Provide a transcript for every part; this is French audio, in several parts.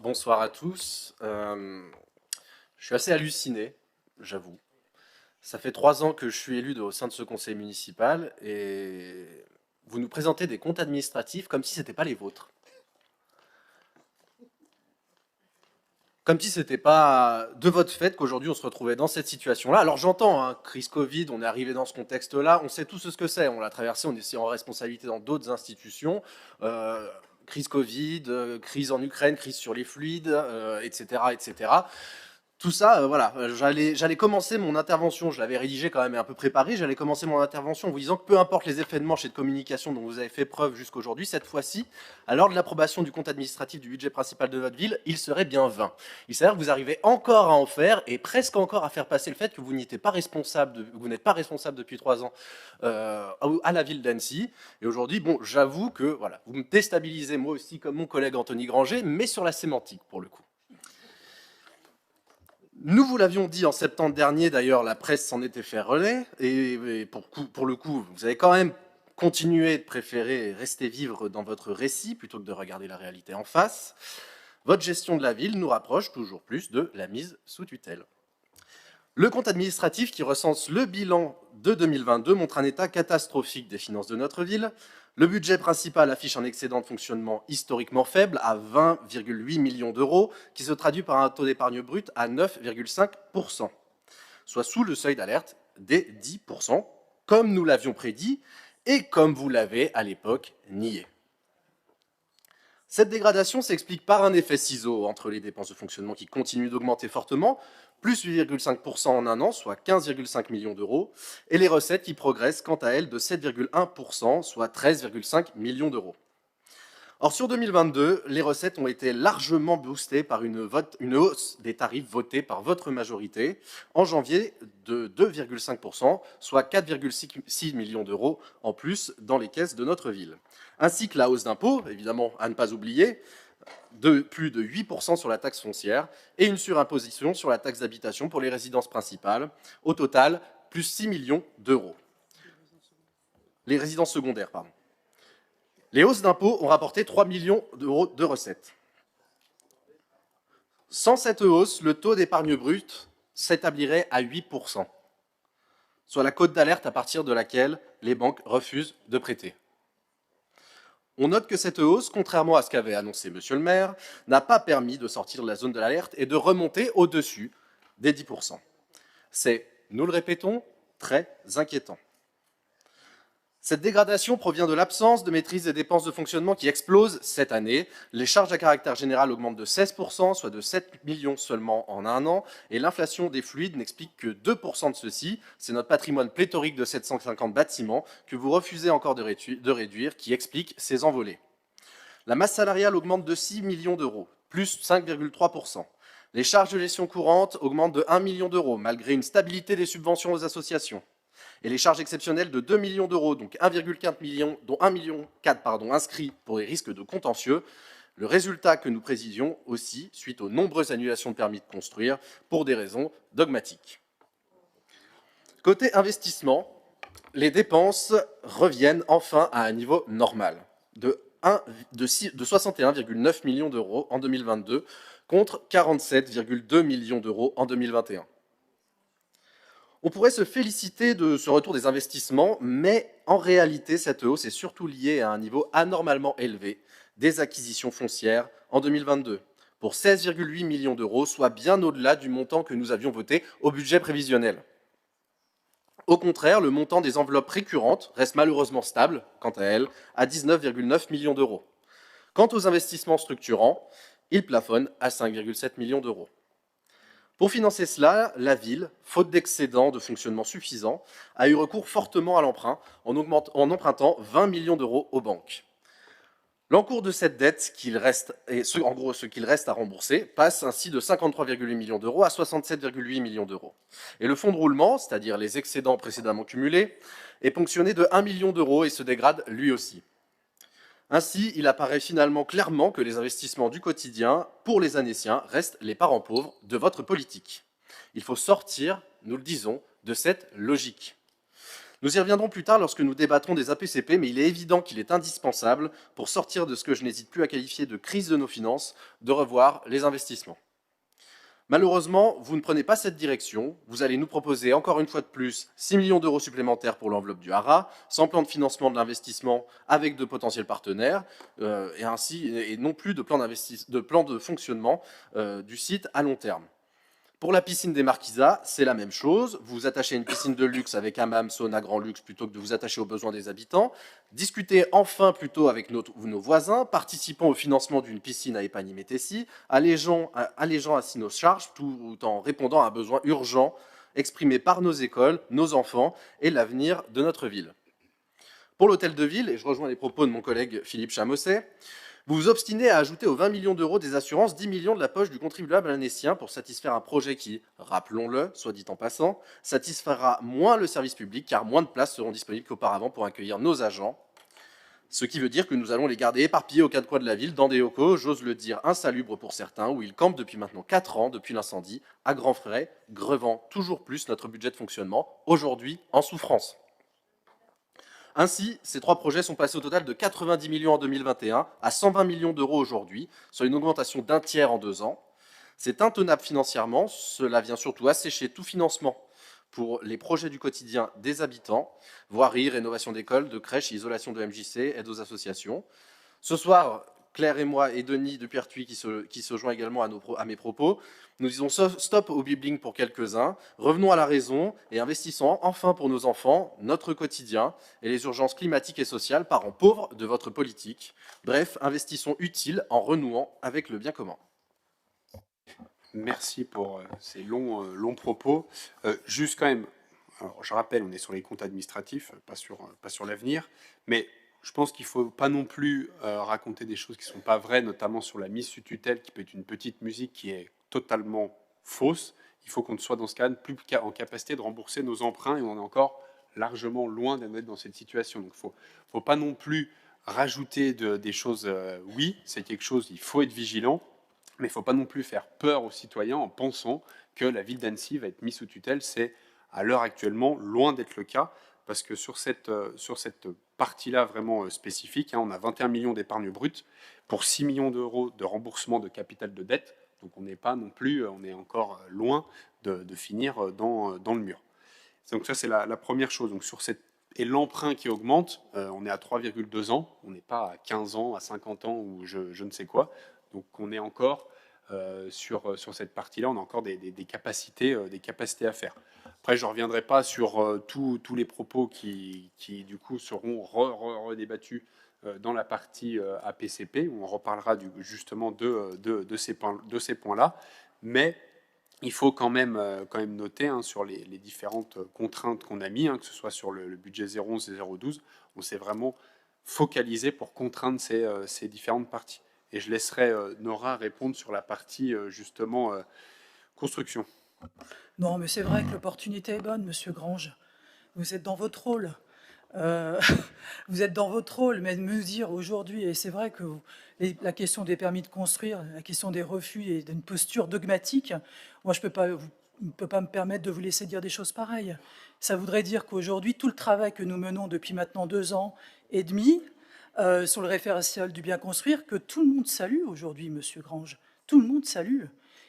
Bonsoir à tous. Je suis assez halluciné, j'avoue. Ça fait 3 ans que je suis élu au sein de ce conseil municipal et vous nous présentez des comptes administratifs comme si ce n'était pas les vôtres. Comme si ce n'était pas de votre fait qu'aujourd'hui on se retrouvait dans cette situation-là. Alors j'entends, hein, crise Covid, on est arrivé dans ce contexte-là, on sait tous ce que c'est, on l'a traversé, on est en responsabilité dans d'autres institutions. Euh, Crise Covid, crise en Ukraine, crise sur les fluides, etc., etc. Tout ça, voilà, j'allais commencer mon intervention, je l'avais rédigé quand même et un peu préparé, j'allais commencer mon intervention en vous disant que peu importe les effets de manche et de communication dont vous avez fait preuve jusqu'aujourd'hui, cette fois-ci, à l'heure de l'approbation du compte administratif du budget principal de votre ville, il serait bien vain. Il s'avère que vous arrivez encore à en faire et presque encore à faire passer le fait que vous n'étiez pas responsable, vous n'êtes pas responsable depuis 3 ans à la ville d'Annecy. Et aujourd'hui, bon, j'avoue que voilà, vous me déstabilisez moi aussi comme mon collègue Anthony Granger, mais sur la sémantique pour le coup. Nous vous l'avions dit en septembre dernier, d'ailleurs, la presse s'en était fait relais, et pour le coup, vous avez quand même continué de préférer rester vivre dans votre récit plutôt que de regarder la réalité en face. Votre gestion de la ville nous rapproche toujours plus de la mise sous tutelle. Le compte administratif qui recense le bilan de 2022 montre un état catastrophique des finances de notre ville. Le budget principal affiche un excédent de fonctionnement historiquement faible à 20,8 millions d'euros, qui se traduit par un taux d'épargne brute à 9,5%, soit sous le seuil d'alerte des 10%, comme nous l'avions prédit et comme vous l'avez à l'époque nié. Cette dégradation s'explique par un effet ciseau entre les dépenses de fonctionnement qui continuent d'augmenter fortement, plus 8,5% en un an, soit 15,5 millions d'euros, et les recettes qui progressent quant à elles de 7,1%, soit 13,5 millions d'euros. Or, sur 2022, les recettes ont été largement boostées par une hausse des tarifs votés par votre majorité en janvier de 2,5%, soit 4,6 millions d'euros en plus dans les caisses de notre ville. Ainsi que la hausse d'impôts, évidemment à ne pas oublier, de plus de 8% sur la taxe foncière et une surimposition sur la taxe d'habitation pour les résidences principales. Au total, plus 6 millions d'euros. Les résidences secondaires, pardon. Les hausses d'impôts ont rapporté 3 millions d'euros de recettes. Sans cette hausse, le taux d'épargne brute s'établirait à 8%, soit la cote d'alerte à partir de laquelle les banques refusent de prêter. On note que cette hausse, contrairement à ce qu'avait annoncé Monsieur le maire, n'a pas permis de sortir de la zone de l'alerte et de remonter au-dessus des 10%. C'est, nous le répétons, très inquiétant. Cette dégradation provient de l'absence de maîtrise des dépenses de fonctionnement qui explosent cette année. Les charges à caractère général augmentent de 16%, soit de 7 millions seulement en un an, et l'inflation des fluides n'explique que 2% de ceci. C'est notre patrimoine pléthorique de 750 bâtiments que vous refusez encore de réduire qui explique ces envolées. La masse salariale augmente de 6 millions d'euros, plus 5,3%. Les charges de gestion courante augmentent de 1 million d'euros, malgré une stabilité des subventions aux associations. Et les charges exceptionnelles de 2 millions d'euros, donc 1,4 million, dont 1,4 million inscrits pour les risques de contentieux, le résultat que nous prédisions aussi suite aux nombreuses annulations de permis de construire pour des raisons dogmatiques. Côté investissement, les dépenses reviennent enfin à un niveau normal de 61,9 millions d'euros en 2022 contre 47,2 millions d'euros en 2021. On pourrait se féliciter de ce retour des investissements, mais en réalité, cette hausse est surtout liée à un niveau anormalement élevé des acquisitions foncières en 2022, pour 16,8 millions d'euros, soit bien au-delà du montant que nous avions voté au budget prévisionnel. Au contraire, le montant des enveloppes récurrentes reste malheureusement stable, quant à elle, à 19,9 millions d'euros. Quant aux investissements structurants, ils plafonnent à 5,7 millions d'euros. Pour financer cela, la ville, faute d'excédent de fonctionnement suffisant, a eu recours fortement à l'emprunt en empruntant 20 millions d'euros aux banques. L'encours de cette dette, ce qu'il reste à rembourser, passe ainsi de 53,8 millions d'euros à 67,8 millions d'euros. Et le fonds de roulement, c'est-à-dire les excédents précédemment cumulés, est ponctionné de 1 million d'euros et se dégrade lui aussi. Ainsi, il apparaît finalement clairement que les investissements du quotidien, pour les Annéciens, restent les parents pauvres de votre politique. Il faut sortir, nous le disons, de cette logique. Nous y reviendrons plus tard lorsque nous débattrons des APCP, mais il est évident qu'il est indispensable, pour sortir de ce que je n'hésite plus à qualifier de crise de nos finances, de revoir les investissements. Malheureusement, vous ne prenez pas cette direction. Vous allez nous proposer encore une fois de plus 6 millions d'euros supplémentaires pour l'enveloppe du Hara, sans plan de financement de l'investissement avec de potentiels partenaires, et non plus de plan de fonctionnement du site à long terme. Pour la piscine des Marquisas, c'est la même chose. Vous vous attachez à une piscine de luxe avec hammam, sauna, grand luxe, plutôt que de vous attacher aux besoins des habitants. Discutez enfin plutôt avec nos voisins, participons au financement d'une piscine à Épagny-Métessy, allégeant ainsi nos charges tout en répondant à un besoin urgent exprimé par nos écoles, nos enfants et l'avenir de notre ville. Pour l'hôtel de ville, et je rejoins les propos de mon collègue Philippe Chamosset, vous vous obstinez à ajouter aux 20 millions d'euros des assurances 10 millions de la poche du contribuable anécien pour satisfaire un projet qui, rappelons-le, soit dit en passant, satisfera moins le service public car moins de places seront disponibles qu'auparavant pour accueillir nos agents. Ce qui veut dire que nous allons les garder éparpillés aux quatre coins de la ville, dans des locaux, j'ose le dire, insalubres pour certains, où ils campent depuis maintenant 4 ans, depuis l'incendie, à grands frais, grevant toujours plus notre budget de fonctionnement, aujourd'hui en souffrance. Ainsi, ces 3 projets sont passés au total de 90 millions en 2021 à 120 millions d'euros aujourd'hui, soit une augmentation d'un tiers en 2 ans. C'est intenable financièrement, cela vient surtout assécher tout financement pour les projets du quotidien des habitants, voirie, rénovation d'écoles, de crèches, isolation de MJC, aide aux associations. Ce soir, Claire et moi, et Denis de Pertuis qui se joint également à mes propos, nous disons stop au bibling pour quelques-uns, revenons à la raison et investissons enfin pour nos enfants, notre quotidien et les urgences climatiques et sociales, parents pauvres de votre politique. Bref, investissons utile en renouant avec le bien commun. Merci pour ces longs propos. Juste quand même, alors je rappelle, on est sur les comptes administratifs, pas sur l'avenir, mais je pense qu'il ne faut pas non plus raconter des choses qui ne sont pas vraies, notamment sur la mise sous tutelle, qui peut être une petite musique qui est totalement fausse. Il faut qu'on soit dans ce cas plus en capacité de rembourser nos emprunts, et on est encore largement loin d'être dans cette situation. Donc il ne faut pas non plus rajouter des choses. Oui, c'est quelque chose, il faut être vigilant, mais il ne faut pas non plus faire peur aux citoyens en pensant que la ville d'Annecy va être mise sous tutelle. C'est à l'heure actuellement loin d'être le cas, parce que sur cette partie-là vraiment spécifique, on a 21 millions d'épargne brute pour 6 millions d'euros de remboursement de capital de dette. Donc on n'est pas non plus, on est encore loin de finir dans le mur. Donc ça, c'est la première chose. Donc et l'emprunt qui augmente, on est à 3,2 ans, on n'est pas à 15 ans, à 50 ans ou je ne sais quoi. Donc on est encore sur cette partie-là, on a encore des capacités à faire. Après, je ne reviendrai pas sur tous les propos qui du coup seront redébattus dans la partie APCP, où on reparlera justement de ces points-là. Mais il faut quand même noter sur les différentes contraintes qu'on a mis, que ce soit sur le budget 011 et 012, on s'est vraiment focalisé pour contraindre ces différentes parties. Et je laisserai Nora répondre sur la partie, justement, construction. Non, mais c'est vrai que l'opportunité est bonne, Monsieur Grange. Vous êtes dans votre rôle. Vous êtes dans votre rôle, mais de me dire aujourd'hui, et c'est vrai que la question des permis de construire, la question des refus et d'une posture dogmatique, moi je ne peux pas me permettre de vous laisser dire des choses pareilles. Ça voudrait dire qu'aujourd'hui, tout le travail que nous menons depuis maintenant 2 ans et demi, sur le référentiel du bien construire, que tout le monde salue aujourd'hui, Monsieur Grange. Tout le monde salue.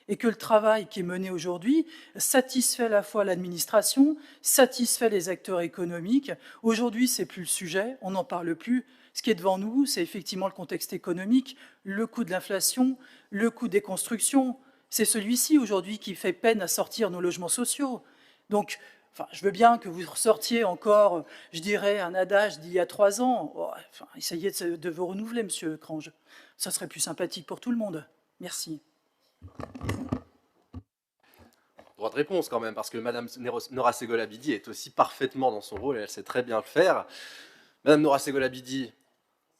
Et que le travail qui est mené aujourd'hui satisfait à la fois l'administration, satisfait les acteurs économiques. Aujourd'hui, c'est plus le sujet, on n'en parle plus. Ce qui est devant nous, c'est effectivement le contexte économique, le coût de l'inflation, le coût des constructions. C'est celui-ci aujourd'hui qui fait peine à sortir nos logements sociaux. Donc, enfin, je veux bien que vous ressortiez encore, je dirais, un adage d'il y a 3 ans. Oh, enfin, essayez de vous renouveler, Monsieur Grange. Ça serait plus sympathique pour tout le monde. Merci. Droit de réponse quand même, parce que Madame Nora Segolabidi est aussi parfaitement dans son rôle et elle sait très bien le faire. Madame Nora Segolabidi,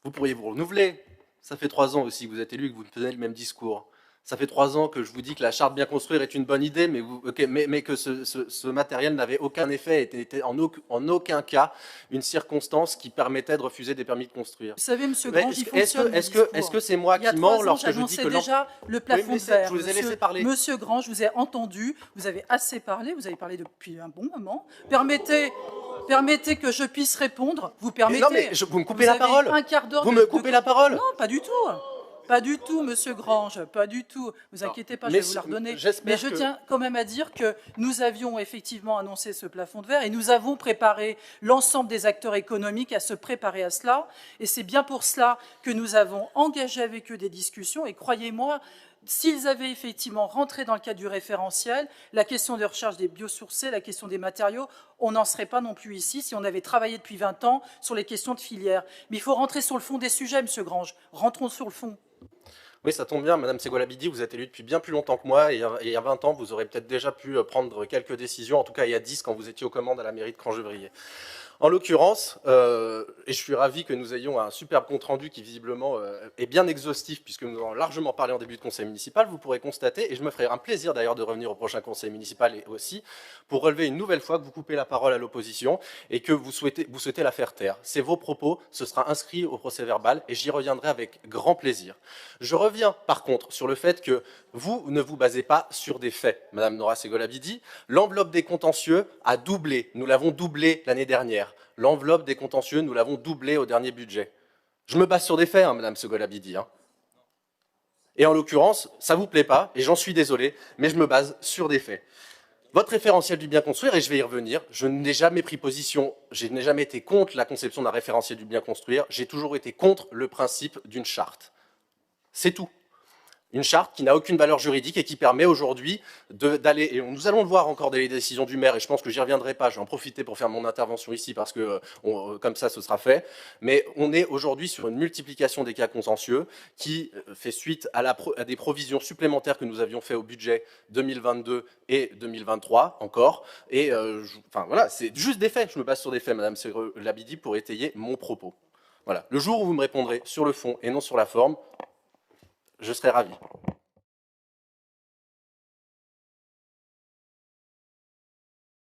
vous pourriez vous renouveler. Ça fait 3 ans aussi que vous êtes élu et que vous me tenez le même discours. Ça fait 3 ans que je vous dis que la charte bien construire est une bonne idée, mais que ce matériel n'avait aucun effet, était en aucun cas une circonstance qui permettait de refuser des permis de construire. Vous savez, Monsieur Grange, est-ce que c'est moi qui mens lorsque je dis que déjà le plafond de verre. Je vous ai laissé parler. Monsieur Grange, je vous ai entendu, vous avez assez parlé, vous avez parlé depuis un bon moment. Permettez Permettez que je puisse répondre. Vous permettez. Non, mais vous me coupez la parole. Un quart d'heure. Vous me coupez la parole. Non, pas du tout. Pas du tout, Monsieur Grange, pas du tout. Vous inquiétez pas, je vais vous la redonner. Mais je tiens quand même à dire que nous avions effectivement annoncé ce plafond de verre et nous avons préparé l'ensemble des acteurs économiques à se préparer à cela. Et c'est bien pour cela que nous avons engagé avec eux des discussions. Et croyez-moi, s'ils avaient effectivement rentré dans le cadre du référentiel, la question de recherche des biosourcés, la question des matériaux, on n'en serait pas non plus ici si on avait travaillé depuis 20 ans sur les questions de filière. Mais il faut rentrer sur le fond des sujets, Monsieur Grange. Rentrons sur le fond. Oui, ça tombe bien, Madame Segolabidi, vous êtes élue depuis bien plus longtemps que moi, et il y a 20 ans, vous aurez peut-être déjà pu prendre quelques décisions, en tout cas il y a 10 quand vous étiez aux commandes à la mairie de Crangevrier. En l'occurrence, et je suis ravi que nous ayons un superbe compte-rendu qui visiblement est bien exhaustif, puisque nous en avons largement parlé en début de conseil municipal, vous pourrez constater, et je me ferai un plaisir d'ailleurs de revenir au prochain conseil municipal et aussi, pour relever une nouvelle fois que vous coupez la parole à l'opposition et que vous souhaitez la faire taire. C'est vos propos, ce sera inscrit au procès-verbal et j'y reviendrai avec grand plaisir. Je reviens par contre sur le fait que vous ne vous basez pas sur des faits, Madame Nora Segolabidi. L'enveloppe des contentieux a doublé, nous l'avons doublé l'année dernière. L'enveloppe des contentieux, nous l'avons doublé au dernier budget. Je me base sur des faits, hein, Madame Segolabidi. Hein. Et en l'occurrence, ça ne vous plaît pas, et j'en suis désolé, mais je me base sur des faits. Votre référentiel du bien construire, et je vais y revenir, je n'ai jamais pris position, je n'ai jamais été contre la conception d'un référentiel du bien construire, j'ai toujours été contre le principe d'une charte. C'est tout. Une charte qui n'a aucune valeur juridique et qui permet aujourd'hui d'aller, et nous allons le voir encore dans les décisions du maire, et je pense que j'y reviendrai pas, je vais en profiter pour faire mon intervention ici parce que comme ça ce sera fait, mais on est aujourd'hui sur une multiplication des cas contentieux qui fait suite à des provisions supplémentaires que nous avions fait au budget 2022 et 2023 encore, et enfin voilà, c'est juste des faits, je me base sur des faits, Madame Segolabidi, pour étayer mon propos. Voilà. Le jour où vous me répondrez sur le fond et non sur la forme, je serai ravi.